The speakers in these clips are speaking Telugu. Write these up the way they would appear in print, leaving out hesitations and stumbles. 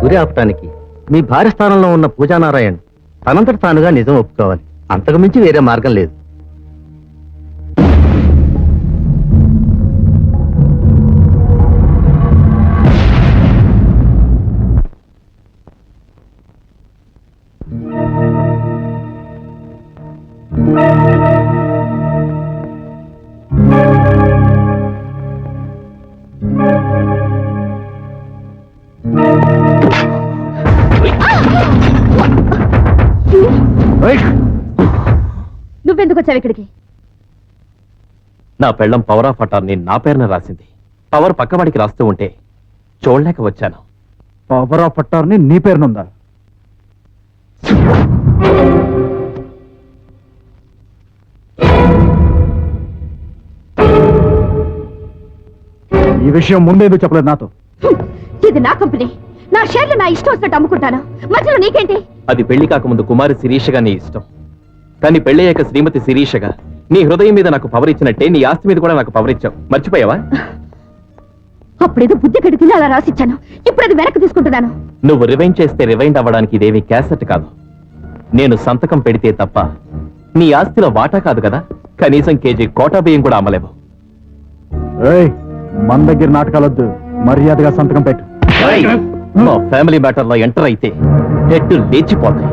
గురి ఆపటానికి మీ భార్య స్థానంలో ఉన్న పూజానారాయణ్ తనంతట తానుగా నిజం ఒప్పుకోవాలి. అంతకు మించి వేరే మార్గం లేదు. నువ్వెందుకు వచ్చావు ఇక్కడికి? నా పెళ్ళం పవర్ ఆఫ్ అటార్నీ నా పేరున రాసింది. పవర్ పక్కవాడికి రాస్తూ ఉంటే చూడలేక వచ్చాను. పవర్ ఆఫ్ అటార్నీ నీ పేరునుందా? ఈ విషయం ముందేందుకు చెప్పలేదు నాతో? ఇది నా కంపెనీ, నా షేర్లు నా ఇష్టం వచ్చినట్టు అమ్ముకుంటాను. మధ్యలో నీకేంటి? అది పెళ్లి కాకముందు కుమారి శిరీషగా నీ ఇష్టం, కానీ పెళ్ళయ్యాక శ్రీమతి శిరీషగా నీ హృదయం మీద నాకు పవర్ ఇచ్చినట్టే నీ ఆస్తి మీద కూడా నాకు పవర్ ఇచ్చావు. మర్చిపోయావా? అప్పుడేదో బుద్ధి కడిగితే అలా రాసిచ్చాను, ఇప్పుడు అది వెనక్కి తీసుకుంటున్నాను. నువ్వు రివైండ్ చేస్తే రివైండ్ అవ్వడానికి ఇదేవి క్యాసెట్ కాదు. నేను సంతకం పెడితే తప్ప నీ ఆస్తిలో వాటా కాదు కదా, కనీసం కేజీ కోటా బియ్యం కూడా అమ్మలేవు. మన దగ్గర నాటకాలొద్దు, మర్యాదగా సంతకం పెట్టు. మా ఫ్యామిలీ మ్యాటర్ లో ఎంటర్ అయితే హెడ్ లేచిపోతాయి.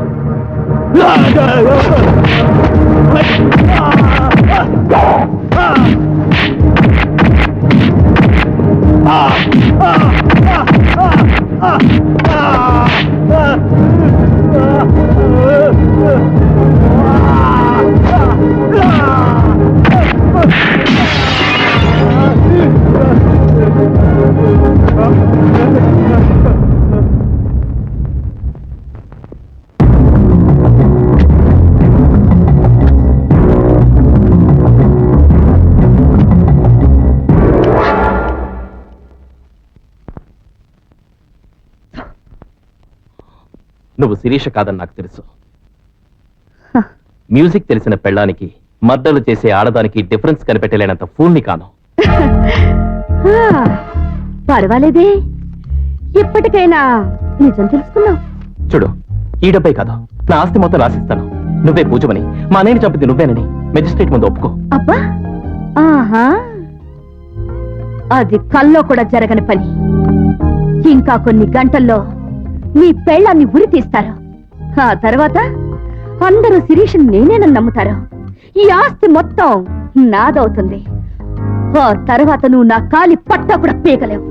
నువ్వు శిరీష కాదని నాకు తెలుసు. మ్యూజిక్ తెలిసిన పెళ్ళానికి మర్డర్లు చేసే ఆడదానికి డిఫరెన్స్ కనిపెట్టలేనంత ఫూల్ని కాను. పర్వాలేదే, ఇప్పటికైనా నిజం తెలుసుకున్నావు. చూడు, ఈ డబ్బై కాదు, నా ఆస్తి మొత్తం రాసిస్తాను. నువ్వే పూజమని, మా అన్నయ్యని చంపింది నువ్వేనని మెజిస్ట్రేట్ ముందు ఒప్పుకో. అబ్బా, ఆహా, అది కల్లో కూడా జరగని పని. ఇంకా కొన్ని గంటల్లో నీ పెళ్ళాన్ని ఉరి తీస్తారు. ఆ తర్వాత అందరూ శిరీష్ నేనేనని నమ్ముతారు. ఈ ఆస్తి మొత్తం నాదవుతుంది. ఆ తర్వాత నువ్వు నా కాలి పట్టా కూడా పీకలేవు.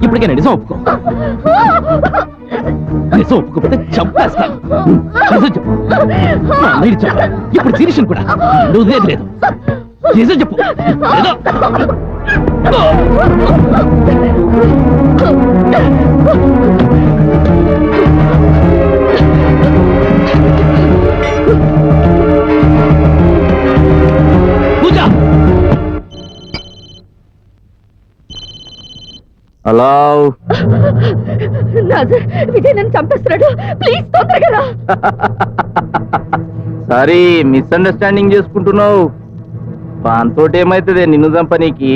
ఇప్పటికే నిజం ఒప్పుకో. నిజం ఒప్పుకోకపోతే చంపేస్తాను. నిజం చెప్పు. మా అన్నయ్యని చెప్పు. ఇప్పుడు శిరీషను కూడా నువ్వు లేదు. నిజం చెప్పు. హలో, విజయ్ నన్ను చంపేస్తున్నాడు, ప్లీజ్ తొందరగా రా. సారీ, మిస్అండర్స్టాండింగ్ చేసుకుంటున్నావు. పాంతోటి ఏమైతుంది? నిన్ను చంపనీకి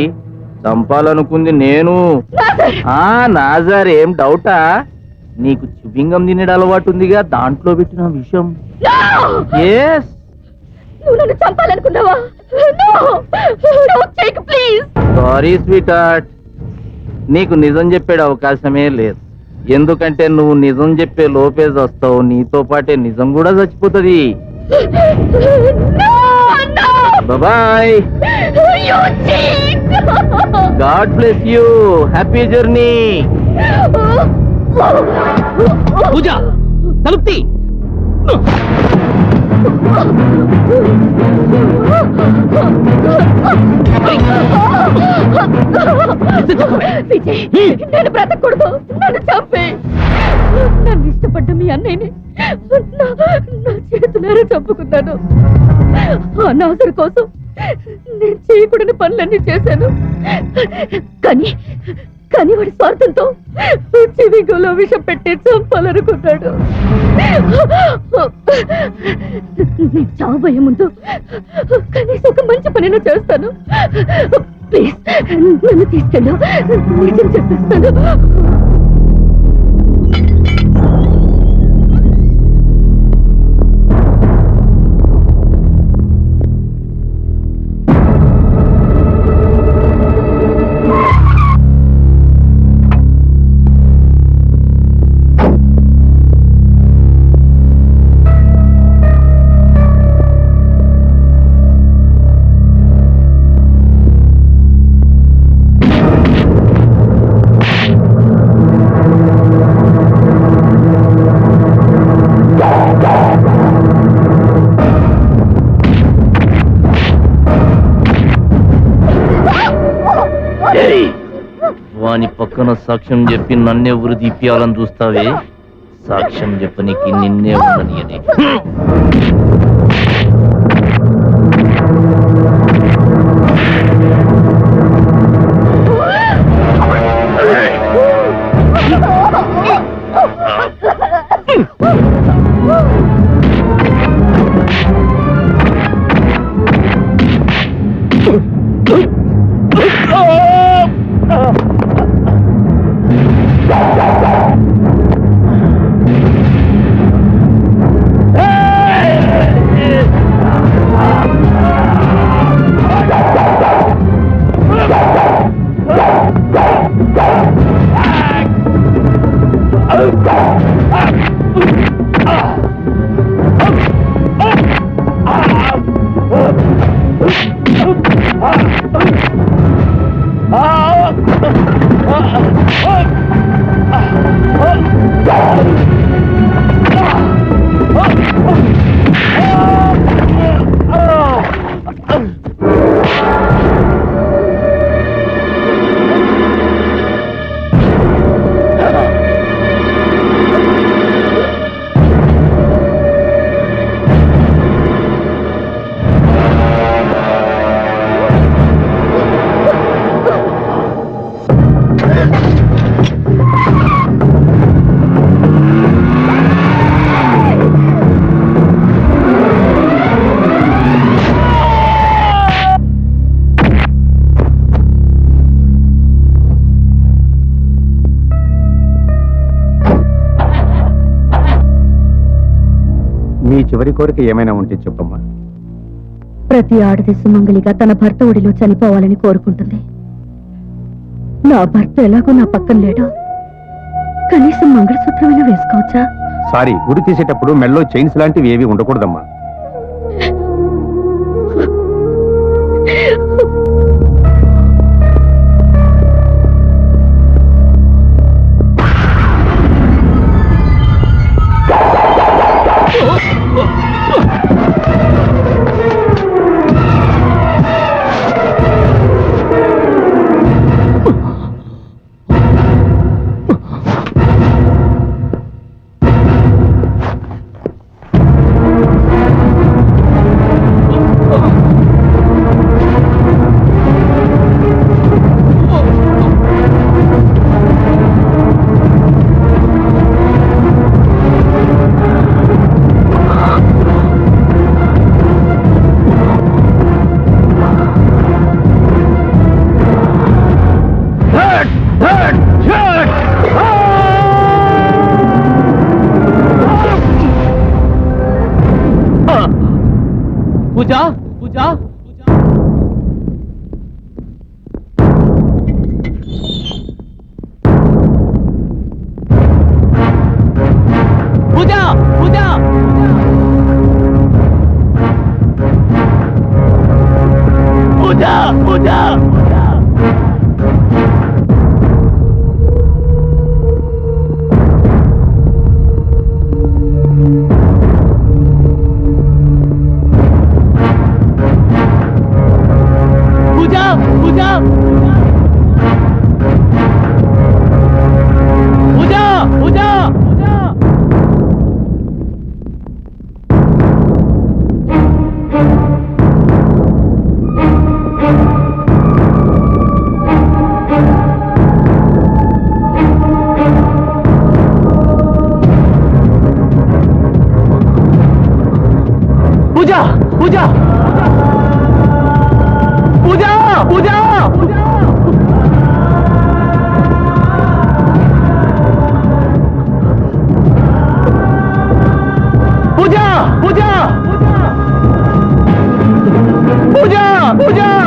చంపాలనుకుంది నేను. నాజర్, ఏం డౌటా? నీకు చుబింగం తినేడు అలవాటు ఉందిగా, దాంట్లో పెట్టిన విషయం. ఎస్, నువ్వు నన్ను చంపాలనుకున్నావా? సారీ స్వీట్ హార్ట్, నీకు నిజం చెప్పేడు అవకాశమే లేదు. ఎందుకంటే నువ్వు నిజం చెప్పే లోపే వస్తావు, నీతో పాటే నిజం కూడా చచ్చిపోతుంది. Bye, God bless you, happy journey. Pooja, తలుపుతి. విజయ్, నేను బ్రతకూడదు, నన్ను చంపే. నన్ను ఇష్టపడ్డ మీ అన్నయ్యని నా చేతులారా చంపుకున్నాను. ఆ నాసరు కోసం నేను చేయకూడని పనులన్నీ చేశాను. కానీ కానీ వాడి స్వార్థంతో చెవిగోలో విషం పెట్టి చంపాలనుకున్నాడు. నేను చావబోయే ముందు కనీసం ఒక మంచి పనైనా చేస్తాను. ప్లీజ్ నన్ను తీసుకెళ్ళు, నిజం చెప్పేస్తాను. వాని పక్కన సాక్ష్యం చెప్పి నన్నే ఊరు తీపియాలని చూస్తావే? సాక్ష్యం చెప్పనికి నిన్నే ఉండని. మీ చివరి కోరిక ఏమైనా ఉంటే చెప్పమ్మా. ప్రతి ఆడది సుమంగలిగా తన భర్త ఒడిలో చనిపోవాలని కోరుకుంటుంది. నా భర్త ఎలాగో నా పక్కన లేడు, కనీసం మంగళసూత్రమైనా వేసుకోవచ్చా? సారీ, గుడి తీసేటప్పుడు మెల్లో చైన్స్ లాంటివి ఏవి ఉండకూడదమ్మా.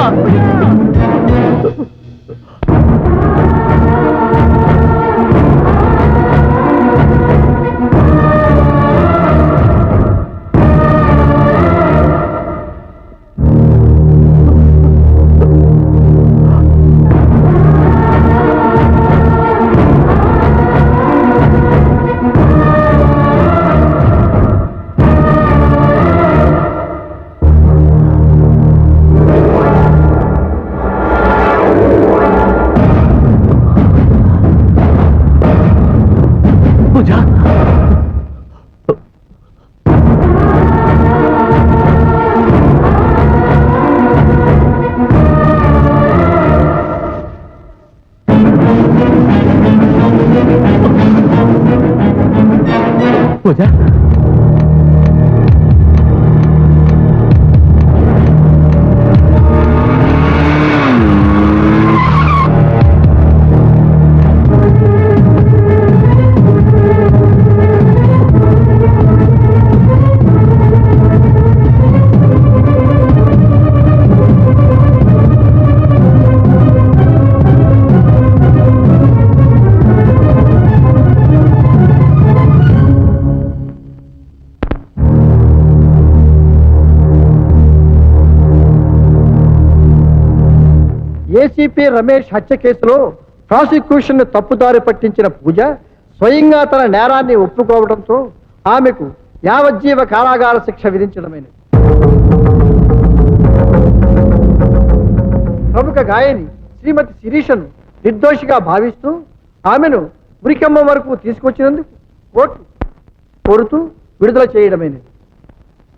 పూజ పూజ ఏసీపీ రమేష్ హత్య కేసులో ప్రాసిక్యూషన్ తప్పుదారి పట్టించిన పూజ స్వయంగా తన నేరాన్ని ఒప్పుకోవడంతో ఆమెకు యావజ్జీవ కారాగార శిక్ష విధించడమైనది. ప్రముఖ గాయని శ్రీమతి శిరీషను నిర్దోషిగా భావిస్తూ ఆమెను ఉరికమ్మ వరకు తీసుకొచ్చినందుకు కోర్టు కోరుతూ విడుదల చేయడమైనది.